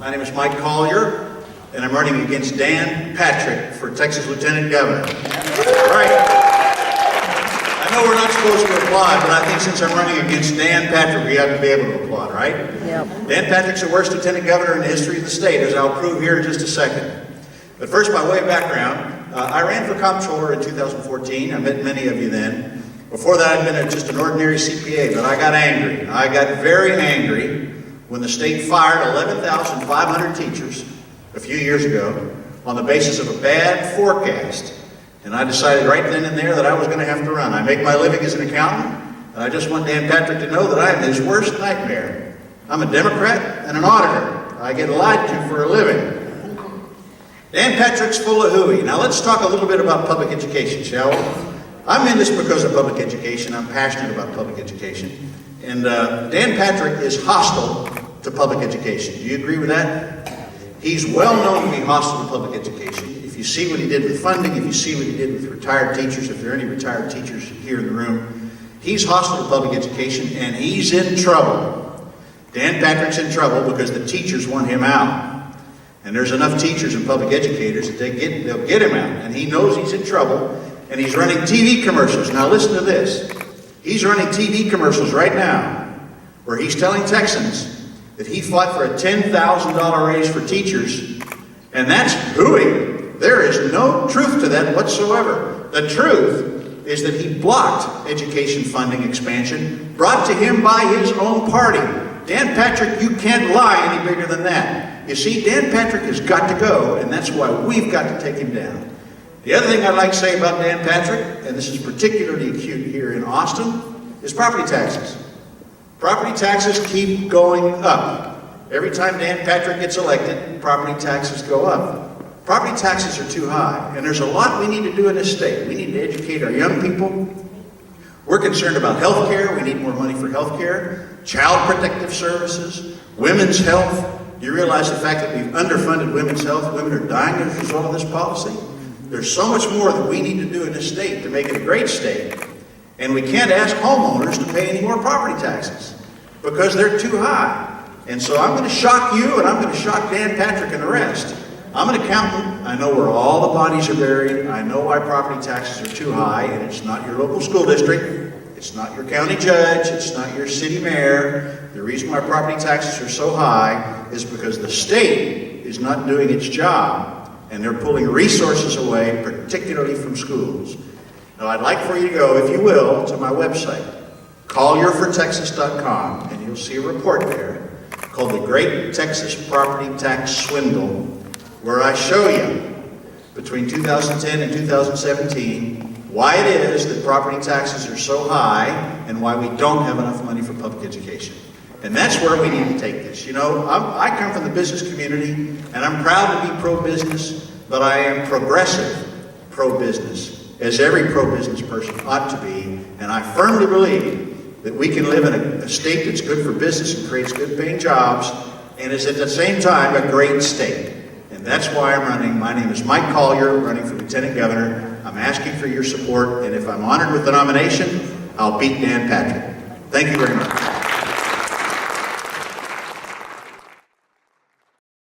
My name is Mike Collier, and I'm running against Dan Patrick for Texas Lieutenant Governor. All right. I know we're not supposed to applaud, but I think since I'm running against Dan Patrick, we ought to be able to applaud, right? Yep. Dan Patrick's the worst lieutenant governor in the history of the state, as I'll prove here in just a second. But first, by way of background, I ran for comptroller in 2014. I met many of you then. Before that, I'd been just an ordinary CPA, but I got angry. I got very angry when the state fired 11,500 teachers a few years ago on the basis of a bad forecast. And I decided right then and there that I was going to have to run. I make my living as an accountant, and I just want Dan Patrick to know that I am his worst nightmare. I'm a Democrat and an auditor. I get lied to for a living. Dan Patrick's full of hooey. Now let's talk a little bit about public education, shall we? I'm in this because of public education. I'm passionate about public education. And Dan Patrick is hostile to public education. Do you agree with that? He's well known to be hostile to public education. If you see what he did with funding, if you see what he did with retired teachers, if there are any retired teachers here in the room, he's hostile to public education, and he's in trouble. Dan Patrick's in trouble because the teachers want him out. And there's enough teachers and public educators that they'll get him out. And he knows he's in trouble, and he's running TV commercials. Now listen to this. He's running TV commercials right now where he's telling Texans that he fought for a $10,000 raise for teachers, and that's hooey. There is no truth to that whatsoever. The truth is that he blocked education funding expansion brought to him by his own party. Dan Patrick, you can't lie any bigger than that. You see, Dan Patrick has got to go, and that's why we've got to take him down. The other thing I'd like to say about Dan Patrick, and this is particularly acute here in Austin, is property taxes. Property taxes keep going up. Every time Dan Patrick gets elected, property taxes go up. Property taxes are too high, and there's a lot we need to do in this state. We need to educate our young people. We're concerned about health care. We need more money for health care, child protective services, women's health. Do you realize the fact that we've underfunded women's health? Women are dying as a result of this policy. There's so much more that we need to do in this state to make it a great state. And we can't ask homeowners to pay any more property taxes because they're too high. And so I'm going to shock you, and I'm going to shock Dan Patrick and the rest. I'm an accountant. I know where all the bodies are buried. I know why property taxes are too high, and it's not your local school district. It's not your county judge. It's not your city mayor. The reason why property taxes are so high is because the state is not doing its job, and they're pulling resources away, particularly from schools. Now, I'd like for you to go, if you will, to my website, collierfortexas.com, and you'll see a report there called The Great Texas Property Tax Swindle, where I show you, between 2010 and 2017, why it is that property taxes are so high and why we don't have enough money for public education. And that's where we need to take this. You know, I come from the business community, and I'm proud to be pro-business, but I am progressive pro-business, as every pro-business person ought to be. And I firmly believe that we can live in a state that's good for business and creates good-paying jobs, and is at the same time a great state. And that's why I'm running. My name is Mike Collier, running for Lieutenant Governor. I'm asking for your support, and if I'm honored with the nomination, I'll beat Dan Patrick. Thank you very much.